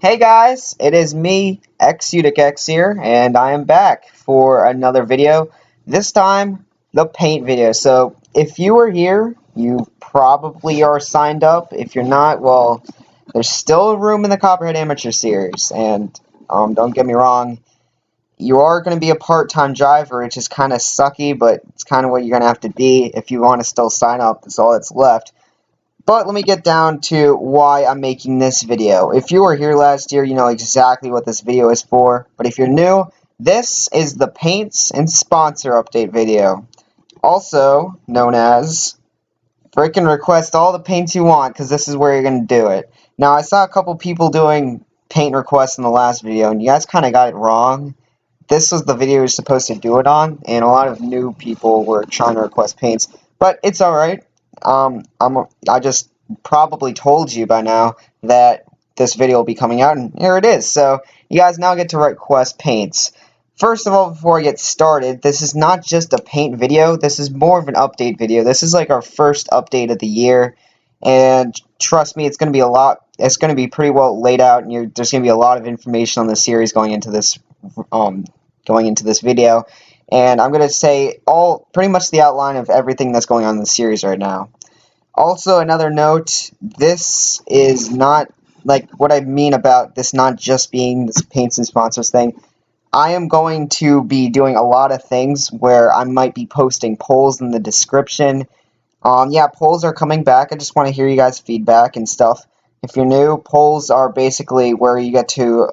Hey guys, it is me, Shootout here, and I am back for another video. This time, the paint video. So, if you are here, you probably are signed up. If you're not, well, there's still room in the Copperhead Amateur Series. And don't get me wrong, you are going to be a part-time driver, which is kind of sucky, but it's kind of what you're going to have to be if you want to still sign up. That's all that's left. But let me get down to why I'm making this video. If you were here last year, you know exactly what this video is for. But if you're new, this is the paints and sponsor update video. Also known as frickin' request all the paints you want, because this is where you're going to do it. Now, I saw a couple people doing paint requests in the last video, and you guys kind of got it wrong. This was the video you're supposed to do it on, and a lot of new people were trying to request paints. But it's alright. I just probably told you by now that this video will be coming out, and here it is. So you guys now get to request paints. First of all, before I get started, this is not just a paint video. This is more of an update video. This is like our first update of the year, and trust me, it's going to be a lot. It's going to be pretty well laid out, and there's going to be a lot of information on the series going into this video. And I'm going to say pretty much the outline of everything that's going on in the series right now. Also, another note, this is not, like, what I mean about this not just being this paints and sponsors thing. I am going to be doing a lot of things where I might be posting polls in the description. Yeah, polls are coming back. I just want to hear you guys' feedback and stuff. If you're new, polls are basically where you get to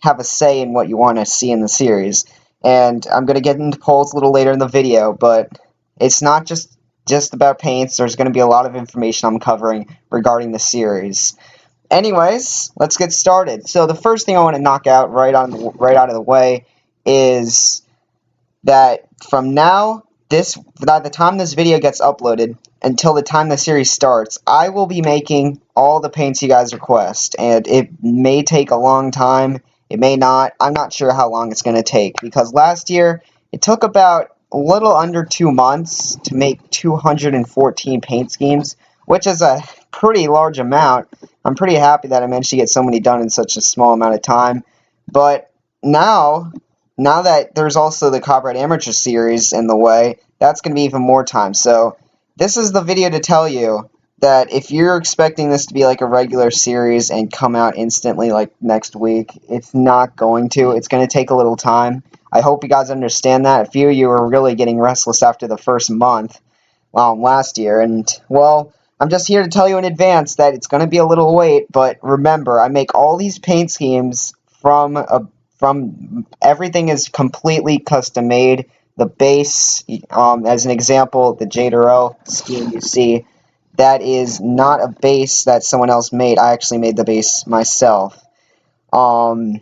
have a say in what you want to see in the series. And I'm going to get into polls a little later in the video, but it's not just about paints. There's going to be a lot of information I'm covering regarding the series. Anyways, let's get started. So the first thing I want to knock out right out of the way is that from now, by the time this video gets uploaded until the time the series starts, I will be making all the paints you guys request, and it may take a long time. It may not. I'm not sure how long it's going to take, because last year it took about a little under 2 months to make 214 paint schemes, which is a pretty large amount. I'm pretty happy that I managed to get so many done in such a small amount of time. But now that there's also the Copperhead Amateur Series in the way, that's going to be even more time. So this is the video to tell you that if you're expecting this to be like a regular series and come out instantly like next week, it's not going to. It's going to take a little time. I hope you guys understand that. A few of you were really getting restless after the first month last year, and well, I'm just here to tell you in advance that it's going to be a little wait, but remember, I make all these paint schemes from everything is completely custom made. The base, as an example, the Jadero scheme you see, that is not a base that someone else made. I actually made the base myself. So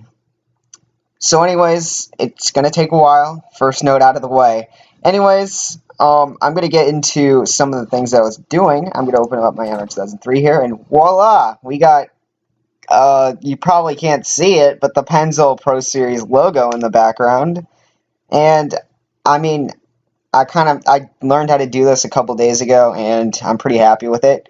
anyways, it's going to take a while. First note out of the way. Anyways, I'm going to get into some of the things that I was doing. I'm going to open up my NR2003 here, and voila! We got, you probably can't see it, but the Pennzoil Pro Series logo in the background. And, I mean, I learned how to do this a couple days ago, and I'm pretty happy with it.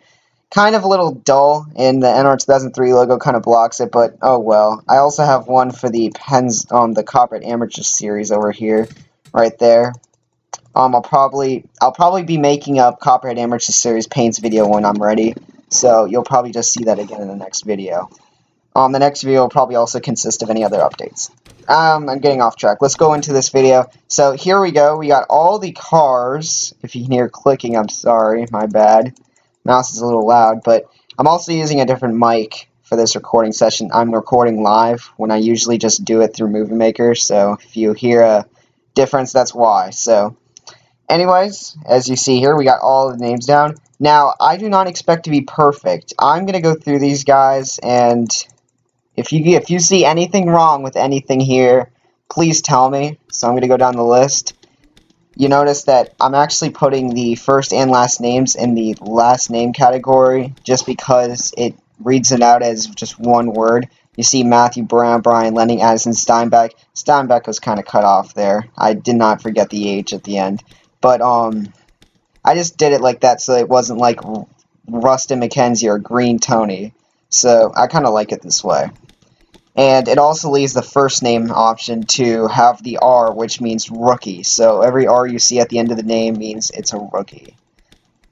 Kind of a little dull, and the NR2003 logo kind of blocks it, but oh well. I also have one for the the Copperhead Amateur Series over here, right there. I'll probably be making a Copperhead Amateur Series paints video when I'm ready, so you'll probably just see that again in the next video. The next video will probably also consist of any other updates. I'm getting off track. Let's go into this video. So here we go. We got all the cars. If you can hear clicking, I'm sorry. My bad. Mouse is a little loud, but I'm also using a different mic for this recording session. I'm recording live when I usually just do it through Movie Maker, so if you hear a difference, that's why. So anyways, as you see here, we got all the names down. Now, I do not expect to be perfect. I'm going to go through these guys, and if you see anything wrong with anything here, please tell me. So I'm going to go down the list. You notice that I'm actually putting the first and last names in the last name category just because it reads it out as just one word. You see Matthew, Brown, Brian, Lenning, Addison, Steinbeck. Steinbeck was kind of cut off there. I did not forget the H at the end. But I just did it like that so it wasn't like Rustin McKenzie or Green Tony. So I kind of like it this way. And it also leaves the first name option to have the R, which means rookie. So every R you see at the end of the name means it's a rookie.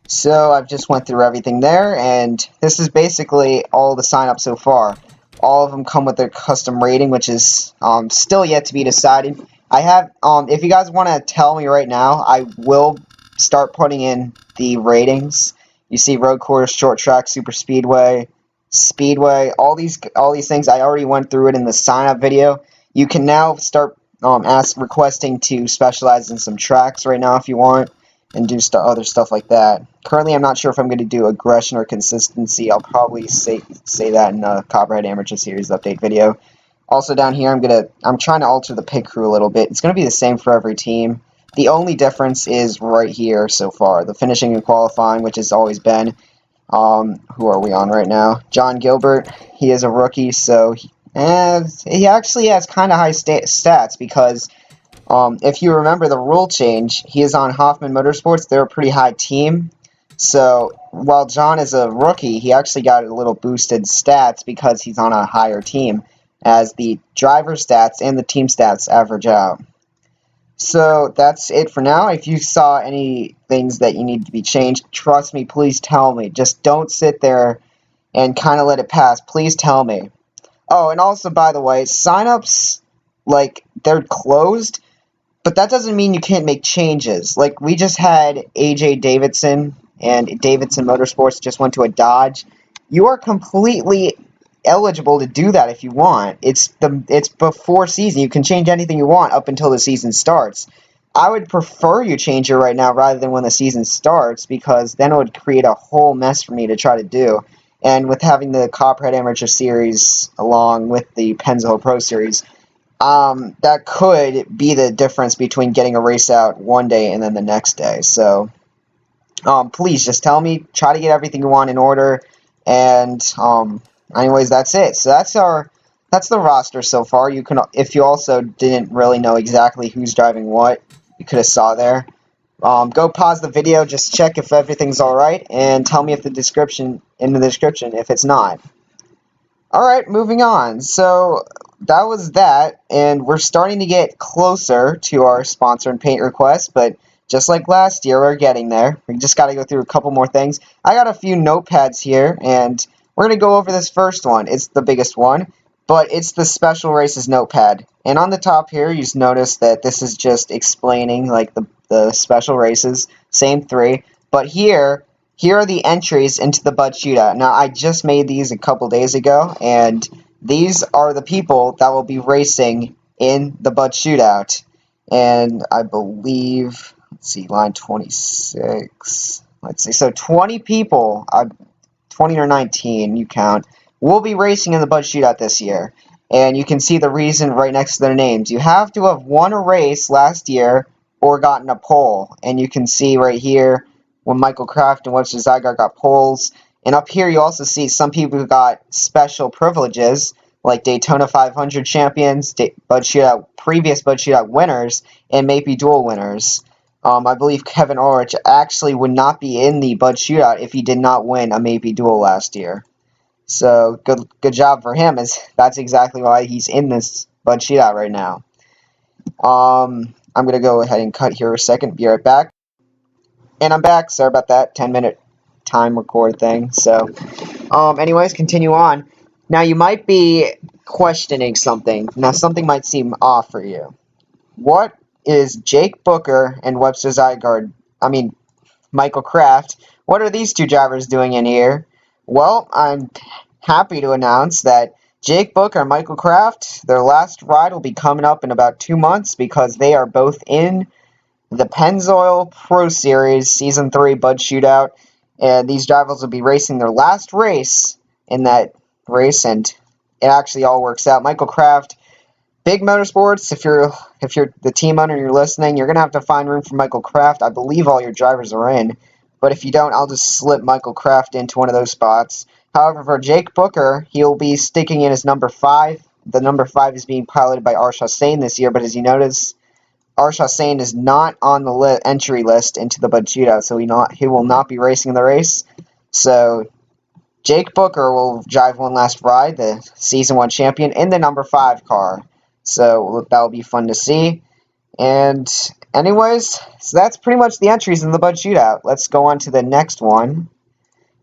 So I've just went through everything there, and this is basically all the sign-ups so far. All of them come with their custom rating, which is still yet to be decided. I have, if you guys want to tell me right now, I will start putting in the ratings. You see road course, short track, super speedway, speedway, all these things. I already went through it in the sign-up video. You can now start requesting to specialize in some tracks right now if you want, and do other stuff like that. Currently, I'm not sure if I'm going to do aggression or consistency. I'll probably say that in the Copperhead Amateur Series update video. Also down here, I'm trying to alter the pit crew a little bit. It's going to be the same for every team. The only difference is right here so far, the finishing and qualifying, which has always been. Who are we on right now? John Gilbert. He is a rookie, so he actually has kind of high stats because if you remember the rule change, he is on Hoffman Motorsports. They're a pretty high team. So while John is a rookie, he actually got a little boosted stats because he's on a higher team, as the driver stats and the team stats average out. So that's it for now. If you saw any things that you need to be changed, trust me, please tell me. Just don't sit there and kind of let it pass. Please tell me. Oh, and also, by the way, signups, like, they're closed, but that doesn't mean you can't make changes. Like, we just had AJ Davidson, and Davidson Motorsports just went to a Dodge. You are completely eligible to do that if you want. It's before season. You can change anything you want up until the season starts. I would prefer you change it right now rather than when the season starts, because then it would create a whole mess for me to try to do. And with having the Copperhead Amateur Series along with the Pennzoil Pro Series, that could be the difference between getting a race out one day and then the next day. So, please just tell me. Try to get everything you want in order. And anyways, that's it. So that's the roster so far. You can, if you also didn't really know exactly who's driving what, you could have saw there. Go pause the video, just check if everything's all right, and tell me if in the description if it's not. All right, moving on. So that was that, and we're starting to get closer to our sponsor and paint request, but just like last year, we're getting there. We just got to go through a couple more things. I got a few notepads here, and we're going to go over this first one. It's the biggest one, but it's the Special Races notepad. And on the top here, you just notice that this is just explaining like the special races, same three. But here are the entries into the Bud Shootout. Now, I just made these a couple days ago, and these are the people that will be racing in the Bud Shootout. And I believe, let's see, line 26. Let's see, so 20 people, 20 or 19, you count, will be racing in the Bud Shootout this year. And you can see the reason right next to their names. You have to have won a race last year or gotten a pole. And you can see right here when Michael Kraft and Webster Zygarde got poles. And up here you also see some people who got special privileges, like Daytona 500 champions, previous Bud Shootout winners, and maybe dual winners. I believe Kevin Ulrich actually would not be in the Bud Shootout if he did not win a maybe dual last year. So good job for him, as that's exactly why he's in this Bud Shootout right now. I'm going to go ahead and cut here a second, be right back. And I'm back. Sorry about that 10-minute time record thing. So, anyways, continue on. Now, you might be questioning something. Now, something might seem off for you. What is Jake Booker and Webster Zygarde, Michael Kraft, what are these two drivers doing in here? Well, I'm happy to announce that Jake Booker and Michael Kraft, their last ride will be coming up in about 2 months, because they are both in the Pennzoil Pro Series Season 3 Bud Shootout, and these drivers will be racing their last race in that race, and it actually all works out. Michael Kraft, Big Motorsports, if you're the team owner and you're listening, you're going to have to find room for Michael Kraft. I believe all your drivers are in, but if you don't, I'll just slip Michael Kraft into one of those spots. However, for Jake Booker, he'll be sticking in his number 5. The number 5 is being piloted by Arshad Sane this year, but as you notice, Arshad Sane is not on the entry list into the Bud Shootout, so he will not be racing in the race. So Jake Booker will drive one last ride, the Season 1 champion, in the number 5 car. So that will be fun to see. And anyways, so that's pretty much the entries in the Bud Shootout. Let's go on to the next one.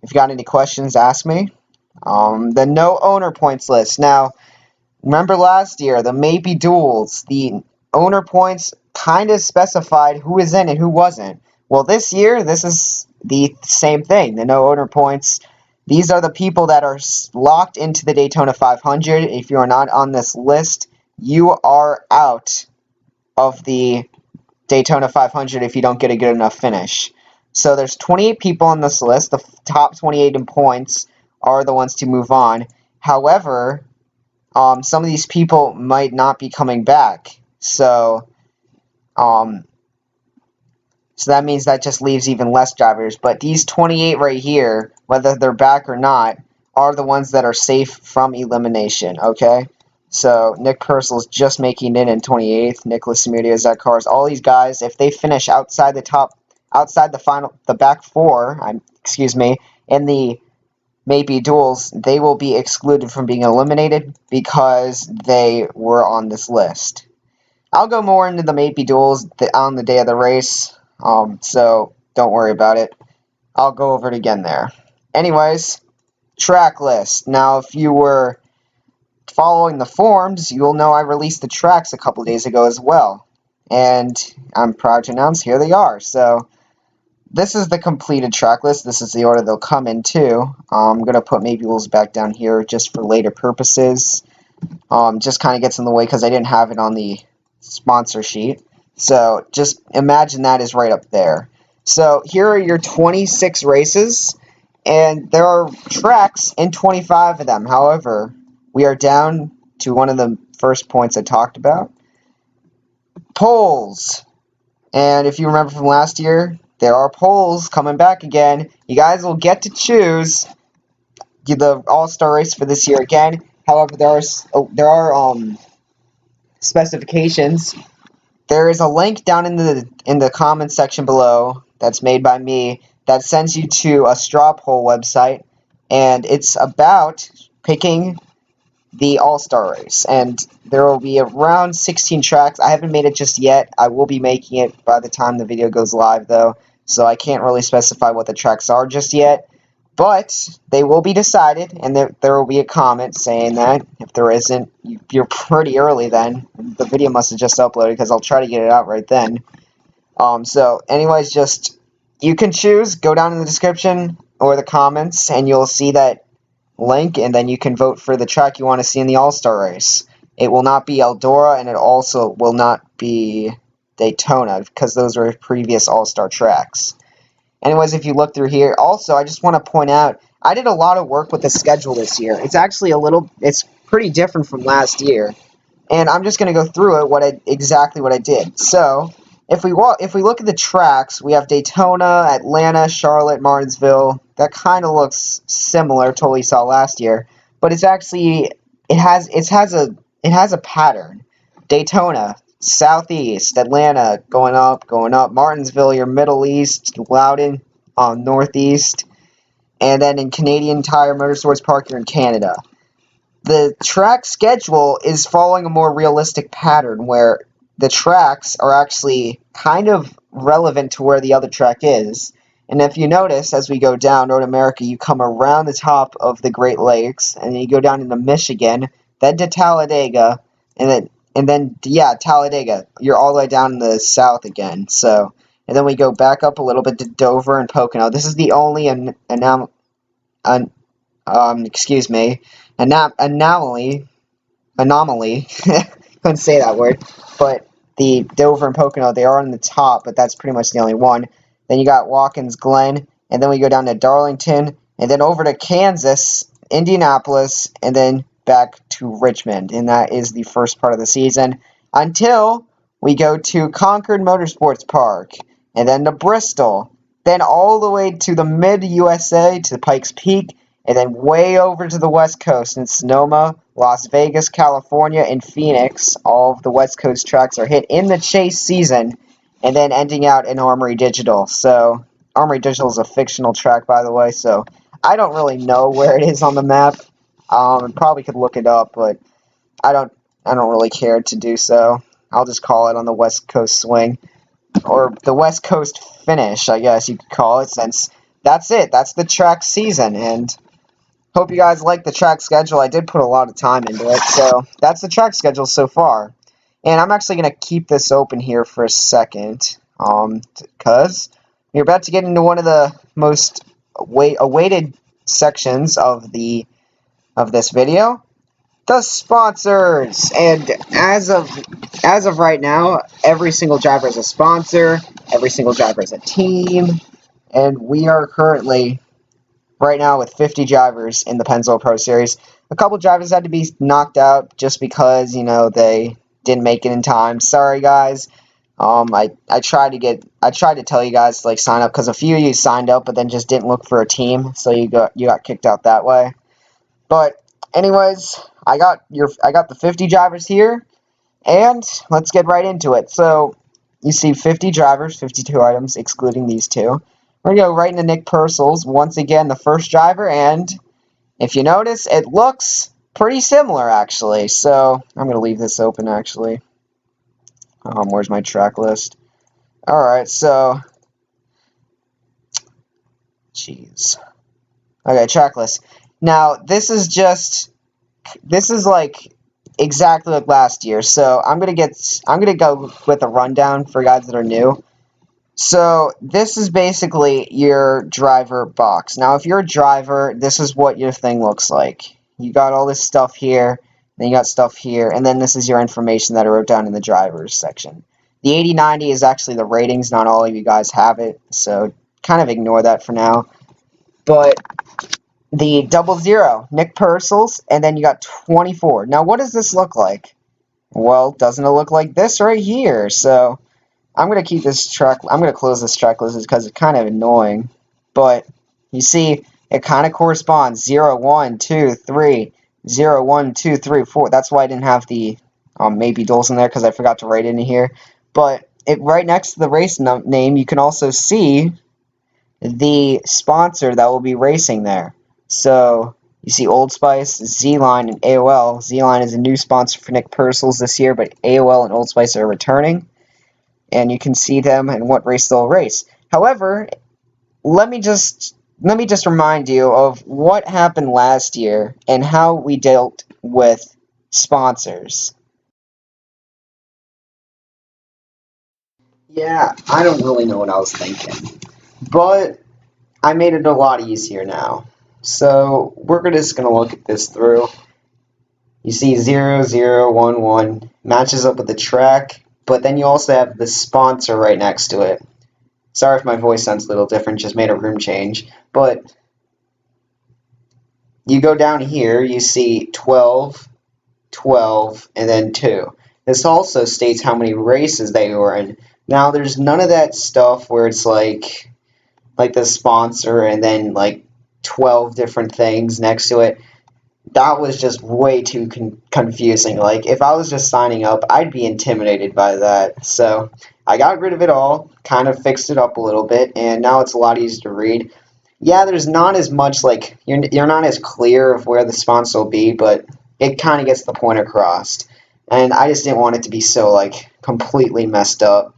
If you got any questions, ask me. The no owner points list. Now, remember last year, the maybe duels, the owner points kind of specified who was in and who wasn't. Well, this year, this is the same thing. The no owner points. These are the people that are locked into the Daytona 500. If you are not on this list, you are out of the Daytona 500 if you don't get a good enough finish. So there's 28 people on this list. The top 28 in points are the ones to move on. However, some of these people might not be coming back. So that means that just leaves even less drivers. But these 28 right here, whether they're back or not, are the ones that are safe from elimination, okay? So Nick Purcell's just making it in 28th. Nicholas Samudio, Zach Cars, all these guys, if they finish outside the back four, in the maybe duels, they will be excluded from being eliminated because they were on this list. I'll go more into the maybe duels on the day of the race, so don't worry about it. I'll go over it again there. Anyways, track list. Now, if you were following the forums, you will know I released the tracks a couple days ago as well. And I'm proud to announce here they are. So this is the completed track list. This is the order they'll come in too. I'm going to put maybe duels back down here just for later purposes. Just kind of gets in the way because I didn't have it on the sponsor sheet. So just imagine that is right up there. So here are your 26 races, and there are tracks in 25 of them. However, we are down to one of the first points I talked about. Polls. And if you remember from last year, there are polls coming back again. You guys will get to choose the All-Star race for this year again. However, there are specifications. There is a link down in the comments section below that's made by me that sends you to a straw poll website, and it's about picking the All-Star race. And there will be around 16 tracks. I haven't made it just yet. I will be making it by the time the video goes live, though, so I can't really specify what the tracks are just yet. But they will be decided, and there will be a comment saying that. If there isn't, you're pretty early then. The video must have just uploaded because I'll try to get it out right then. So anyways, just you can choose. Go down in the description or the comments, and you'll see that link, and then you can vote for the track you want to see in the All-Star race. It will not be Eldora, and it also will not be Daytona because those were previous All-Star tracks. Anyways, if you look through here, also, I just want to point out, I did a lot of work with the schedule this year. It's actually it's pretty different from last year. And I'm just going to go through it, exactly what I did. So, if we look at the tracks, we have Daytona, Atlanta, Charlotte, Martinsville. That kind of looks similar to what we saw last year. But it's actually, it has a pattern. Daytona, Southeast, Atlanta, going up, Martinsville, your Middle East, Loudon, Northeast, and then in Canadian Tire Motorsports Park, you're in Canada. The track schedule is following a more realistic pattern where the tracks are actually kind of relevant to where the other track is. And if you notice, as we go down Road America, you come around the top of the Great Lakes, and then you go down into Michigan, then to Talladega, and then Talladega. You're all the way down in the south again. So, and then we go back up a little bit to Dover and Pocono. This is the only anomaly. Couldn't say that word. But the Dover and Pocono, they are on the top, but that's pretty much the only one. Then you got Watkins Glen, and then we go down to Darlington, and then over to Kansas, Indianapolis, and then back to Richmond, and that is the first part of the season until we go to Concord Motorsports Park, and then to Bristol, then all the way to the mid-USA, to Pikes Peak, and then way over to the West Coast in Sonoma, Las Vegas, California, and Phoenix. All of the West Coast tracks are hit in the chase season, and then ending out in Armory Digital. So, Armory Digital is a fictional track, by the way, so I don't really know where it is on the map. Probably could look it up, but I don't really care to do so. I'll just call it on the West Coast swing, or the West Coast finish, I guess you could call it, since that's it. That's the track season, and hope you guys like the track schedule. I did put a lot of time into it, so that's the track schedule so far. And I'm actually going to keep this open here for a second, because we're about to get into one of the most awaited sections of this video, the sponsors. And as of right now, every single driver is a sponsor, every single driver is a team, and we are currently right now with 50 drivers in the Pennzoil Pro Series. A couple drivers had to be knocked out just because, you know, they didn't make it in time. Sorry, guys. I tried to tell you guys to like sign up, because a few of you signed up but then just didn't look for a team, so you got kicked out that way. But anyways, I got the 50 drivers here, and let's get right into it. So you see 50 drivers, 52 items, excluding these two. We're going to go right into Nick Purcell's, once again, the first driver, and if you notice, it looks pretty similar, actually. So I'm going to leave this open, actually. Where's my track list? Alright, so... Jeez. Okay, track list. Now, this is like exactly like last year, so I'm going to go with a rundown for guys that are new. So this is basically your driver box. Now, if you're a driver, this is what your thing looks like. You got all this stuff here, then you got stuff here, and then this is your information that I wrote down in the drivers section. The 8090 is actually the ratings. Not all of you guys have it, so kind of ignore that for now. But the 00, Nick Purcell's, and then you got 24. Now, what does this look like? Well, doesn't it look like this right here? So I'm going to keep this track, I'm going to close this track list because it's kind of annoying. But you see, it kind of corresponds. 0, 1, 2, 3, 0, 1, 2, 3, 4. That's why I didn't have the maybe duels in there, because I forgot to write it in here. But right next to the race name, you can also see the sponsor that will be racing there. So you see Old Spice, Z-Line, and AOL. Z-Line is a new sponsor for Nick Purcell's this year, but AOL and Old Spice are returning. And you can see them and what race they'll race. However, let me just remind you of what happened last year and how we dealt with sponsors. Yeah, I don't really know what I was thinking, but I made it a lot easier now. So we're just gonna look at this through. You see 0, 0, 1, 1 matches up with the track, but then you also have the sponsor right next to it. Sorry if my voice sounds a little different, just made a room change. But you go down here, you see 12, 12, and then 2. This also states how many races they were in. Now, there's none of that stuff where it's like the sponsor and then like 12 different things next to it. That was just way too confusing. Like, if I was just signing up, I'd be intimidated by that. So I got rid of it all, kind of fixed it up a little bit, and now it's a lot easier to read. Yeah, there's not as much, like, you're not as clear of where the sponsor will be, but it kind of gets the point across. And I just didn't want it to be so, like, completely messed up.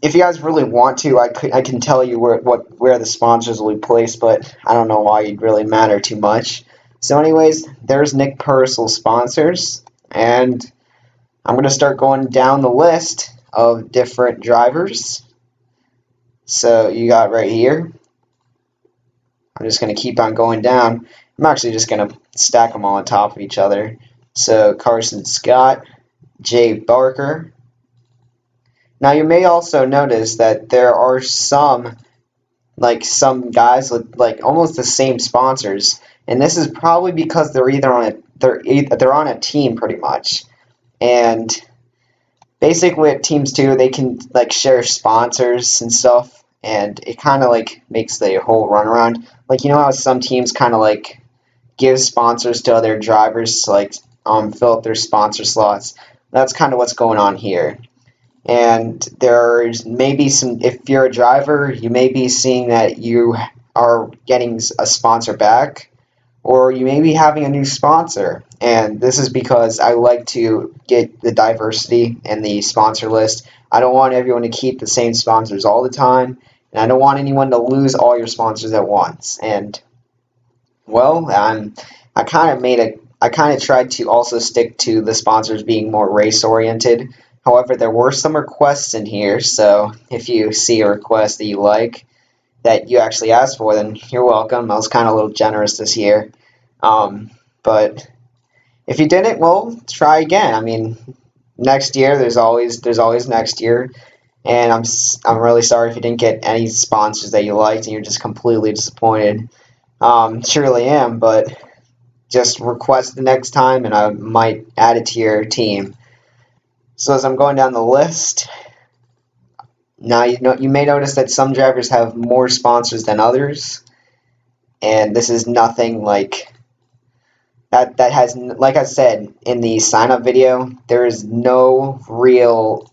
If you guys really want to, I can tell you where the sponsors will be placed, but I don't know why it'd really matter too much. So anyways, there's Nick Purcell's sponsors, and I'm going to start going down the list of different drivers. So you got right here. I'm just going to keep on going down. I'm actually just going to stack them all on top of each other. So Carson Scott, Jay Barker. Now you may also notice that there are some guys with like almost the same sponsors, and this is probably because they're on a team pretty much. And basically what teams do, they can like share sponsors and stuff, and it kind of like makes the whole run around. Like, you know how some teams kind of like give sponsors to other drivers to like fill up their sponsor slots. That's kind of what's going on here. And there's maybe some, if you're a driver, you may be seeing that you are getting a sponsor back, or you may be having a new sponsor. And this is because I like to get the diversity in the sponsor list. I don't want everyone to keep the same sponsors all the time, and I don't want anyone to lose all your sponsors at once. And well, I kind of tried to also stick to the sponsors being more race oriented. However, there were some requests in here, so if you see a request that you like that you actually asked for, then you're welcome. I was kind of a little generous this year. But if you didn't, well, try again. I mean, next year there's always next year, and I'm really sorry if you didn't get any sponsors that you liked and you're just completely disappointed. Surely am, but just request the next time, and I might add it to your team. So as I'm going down the list, now you may notice that some drivers have more sponsors than others, and this is nothing like that has, like I said in the sign up video, there is no real,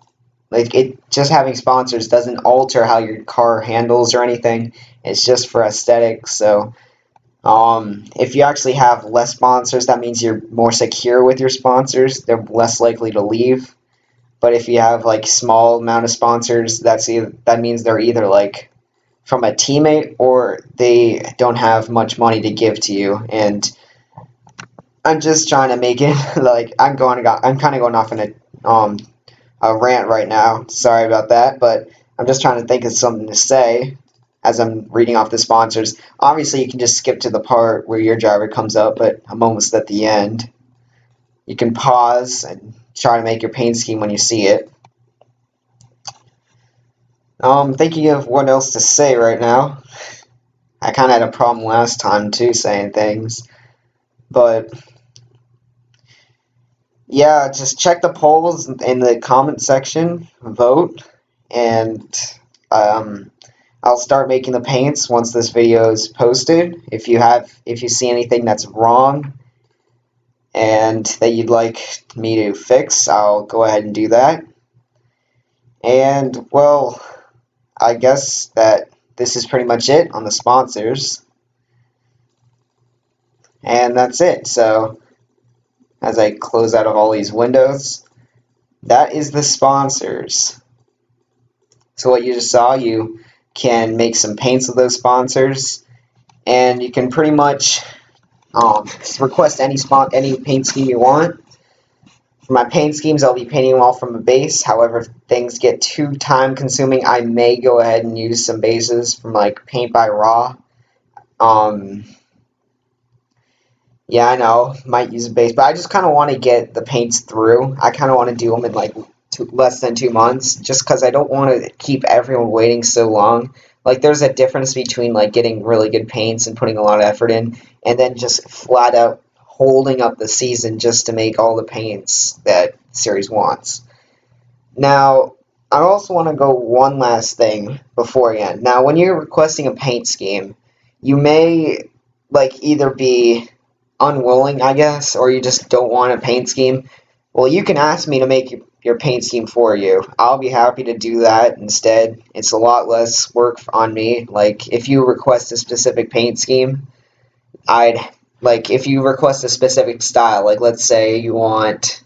like, it just having sponsors doesn't alter how your car handles or anything. It's just for aesthetics. So if you actually have less sponsors, that means you're more secure with your sponsors. They're less likely to leave. But if you have like small amount of sponsors, that means they're either like from a teammate or they don't have much money to give to you. And I'm just trying to make it like I'm kind of going off in a rant right now. Sorry about that, but I'm just trying to think of something to say as I'm reading off the sponsors. Obviously, you can just skip to the part where your driver comes up, but I'm almost at the end. You can pause and try to make your paint scheme when you see it. Thinking of what else to say right now. I kind of had a problem last time too saying things, but yeah, just check the polls in the comment section, vote, and I'll start making the paints once this video is posted. If you see anything that's wrong and that you'd like me to fix, I'll go ahead and do that. And well, I guess that this is pretty much it on the sponsors. And that's it. So as I close out of all these windows, that is the sponsors. So what you just saw, you can make some paints with those sponsors, and you can pretty much request any paint scheme you want. For my paint schemes, I'll be painting them all from a base. However, if things get too time consuming, I may go ahead and use some bases from like Paint by Raw. Yeah, I know, might use a base, but I just kind of want to get the paints through. I kind of want to do them in like less than 2 months, just because I don't want to keep everyone waiting so long. Like, there's a difference between like getting really good paints and putting a lot of effort in, and then just flat out holding up the season just to make all the paints that the series wants. Now, I also want to go one last thing before I end. Now, when you're requesting a paint scheme, you may like either be unwilling, I guess, or you just don't want a paint scheme. Well, you can ask me to make your paint scheme for you. I'll be happy to do that instead. It's a lot less work on me. Like, if you request a specific paint scheme, if you request a specific style, like let's say you want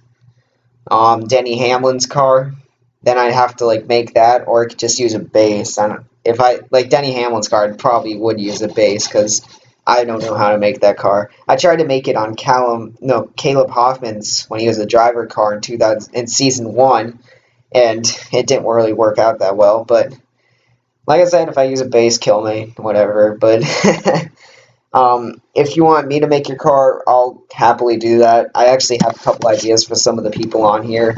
Denny Hamlin's car, then I'd have to like make that, or I could just use a base. If I like Denny Hamlin's car, I probably would use a base because I don't know how to make that car. I tried to make it on Caleb Hoffman's when he was a driver car in season 1, and it didn't really work out that well. But like I said, if I use a base, kill me, whatever. But if you want me to make your car, I'll happily do that. I actually have a couple ideas for some of the people on here,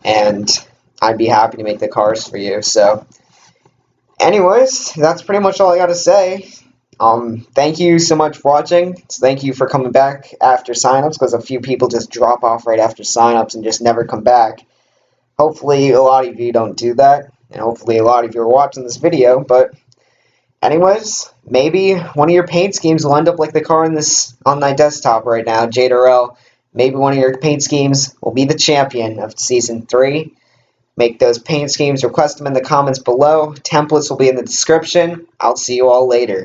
and I'd be happy to make the cars for you. So anyways, that's pretty much all I got to say. Thank you so much for watching. Thank you for coming back after signups, because a few people just drop off right after signups and just never come back. Hopefully a lot of you don't do that, and hopefully a lot of you are watching this video. But anyways, maybe one of your paint schemes will end up like the car on my desktop right now, JDRL. Maybe one of your paint schemes will be the champion of Season 3. Make those paint schemes, request them in the comments below. Templates will be in the description. I'll see you all later.